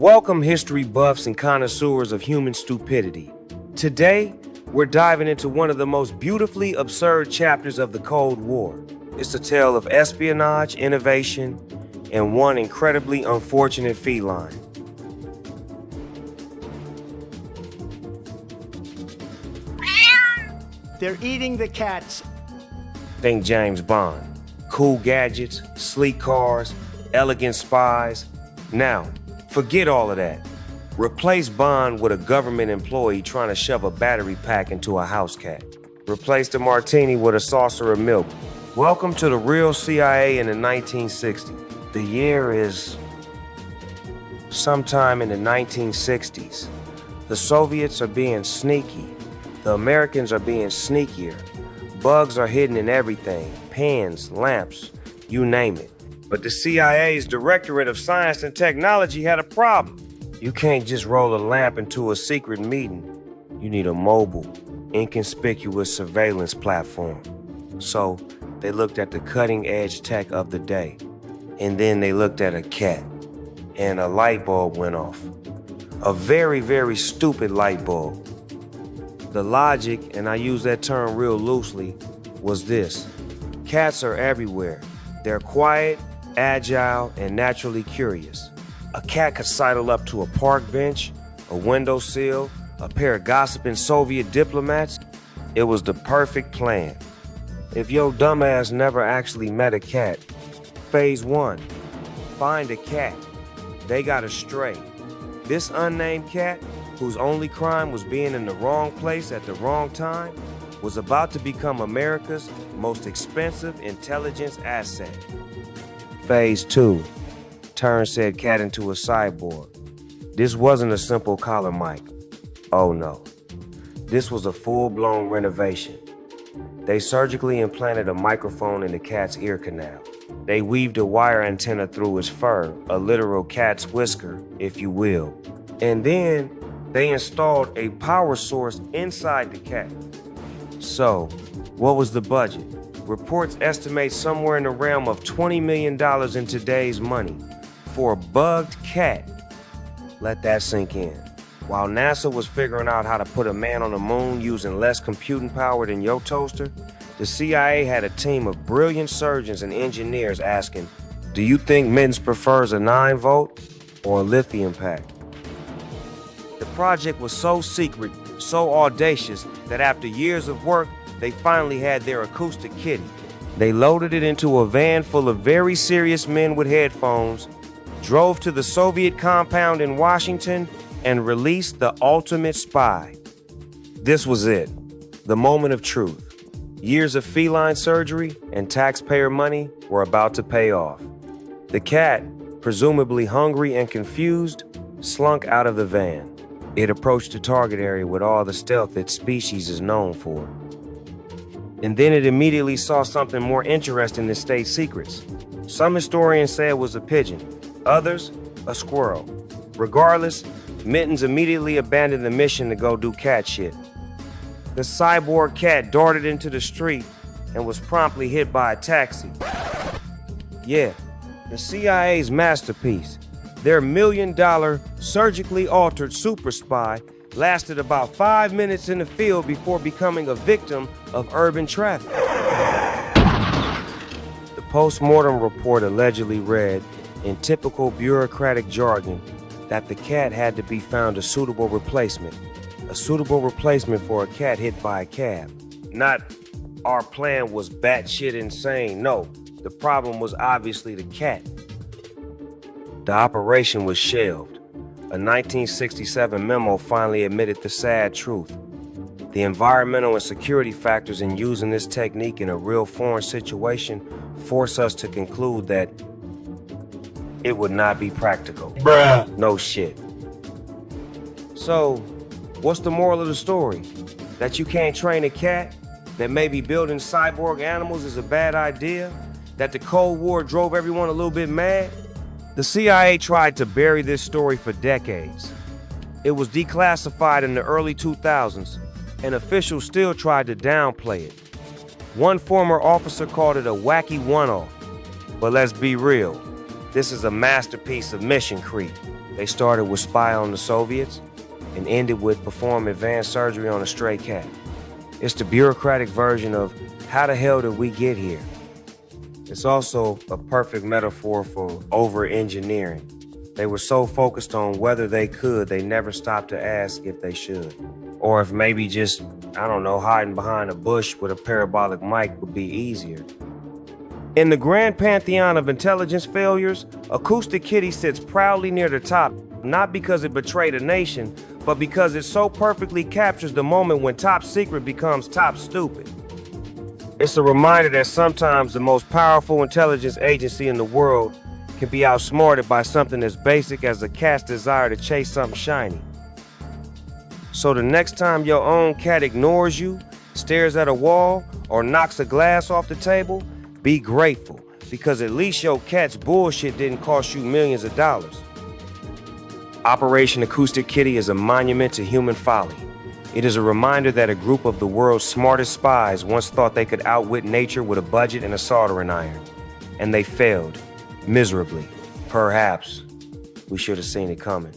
Welcome, history buffs and connoisseurs of human stupidity. Today, we're diving into one of the most beautifully absurd chapters of the Cold War. It's a tale of espionage, innovation, and one incredibly unfortunate feline. They're eating the cats. Think James Bond. Cool gadgets, sleek cars, elegant spies. Now, forget all of that. Replace Bond with a government employee trying to shove a battery pack into a house cat. Replace the martini with a saucer of milk. Welcome to the real CIA in the 1960s. The year is sometime in the 1960s. The Soviets are being sneaky. The Americans are being sneakier. Bugs are hidden in everything. Pens, lamps, you name it. But the CIA's Directorate of Science and Technology had a problem. You can't just roll a lamp into a secret meeting. You need a mobile, inconspicuous surveillance platform. So they looked at the cutting-edge tech of the day. And then they looked at a cat. And a light bulb went off. A very, very stupid light bulb. The logic, and I use that term real loosely, was this. Cats are everywhere. They're quiet, agile, and naturally curious. A cat could sidle up to a park bench, a windowsill, a pair of gossiping Soviet diplomats. It was the perfect plan. If your dumbass never actually met a cat, phase 1, find a cat. They got a stray. This unnamed cat, whose only crime was being in the wrong place at the wrong time, was about to become America's most expensive intelligence asset. Phase 2, turn said cat into a cyborg. This wasn't a simple collar mic. Oh no. This was a full-blown renovation. They surgically implanted a microphone in the cat's ear canal. They weaved a wire antenna through his fur, a literal cat's whisker, if you will. And then they installed a power source inside the cat. So, what was the budget? Reports estimate somewhere in the realm of $20 million in today's money for a bugged cat. Let that sink in. While NASA was figuring out how to put a man on the moon using less computing power than your toaster, the CIA had a team of brilliant surgeons and engineers asking, do you think Mittens prefers a 9-volt or a lithium pack? The project was so secret, so audacious, that after years of work, they finally had their acoustic kitty. They loaded it into a van full of very serious men with headphones, drove to the Soviet compound in Washington, and released the ultimate spy. This was it, the moment of truth. Years of feline surgery and taxpayer money were about to pay off. The cat, presumably hungry and confused, slunk out of the van. It approached the target area with all the stealth its species is known for. And then it immediately saw something more interesting than state secrets. Some historians say it was a pigeon, others, a squirrel. Regardless, Mittens immediately abandoned the mission to go do cat shit. The cyborg cat darted into the street and was promptly hit by a taxi. Yeah, the CIA's masterpiece. Their $1 million surgically altered super spy lasted about 5 minutes in the field before becoming a victim of urban traffic. The post-mortem report allegedly read, in typical bureaucratic jargon, that the cat had to be found a suitable replacement for a cat hit by a cab. Not our plan was batshit insane, no. The problem was obviously the cat. The operation was shelved. A 1967 memo finally admitted the sad truth. The environmental and security factors in using this technique in a real foreign situation force us to conclude that it would not be practical. Bruh. No shit. So, what's the moral of the story? That you can't train a cat? That maybe building cyborg animals is a bad idea? That the Cold War drove everyone a little bit mad? The CIA tried to bury this story for decades. It was declassified in the early 2000s, and officials still tried to downplay it. One former officer called it a wacky one-off. But let's be real, this is a masterpiece of mission creep. They started with spy on the Soviets and ended with perform advanced surgery on a stray cat. It's the bureaucratic version of how the hell did we get here? It's also a perfect metaphor for over-engineering. They were so focused on whether they could, they never stopped to ask if they should. Or if maybe just, I don't know, hiding behind a bush with a parabolic mic would be easier. In the grand pantheon of intelligence failures, Acoustic Kitty sits proudly near the top, not because it betrayed a nation, but because it so perfectly captures the moment when top secret becomes top stupid. It's a reminder that sometimes the most powerful intelligence agency in the world can be outsmarted by something as basic as a cat's desire to chase something shiny. So the next time your own cat ignores you, stares at a wall, or knocks a glass off the table, be grateful, because at least your cat's bullshit didn't cost you millions of dollars. Operation Acoustic Kitty is a monument to human folly. It is a reminder that a group of the world's smartest spies once thought they could outwit nature with a budget and a soldering iron. And they failed, miserably. Perhaps we should have seen it coming.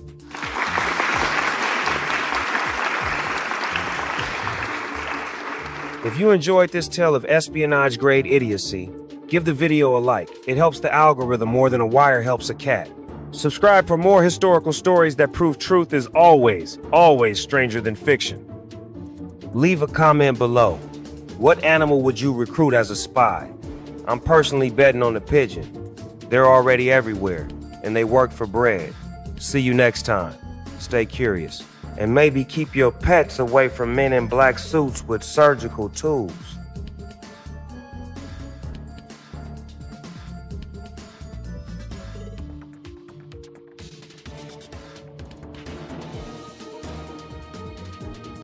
If you enjoyed this tale of espionage-grade idiocy, give the video a like. It helps the algorithm more than a wire helps a cat. Subscribe for more historical stories that prove truth is always, always stranger than fiction. Leave a comment below. What animal would you recruit as a spy? I'm personally betting on the pigeon. They're already everywhere, and they work for bread. See you next time. Stay curious. And maybe keep your pets away from men in black suits with surgical tools.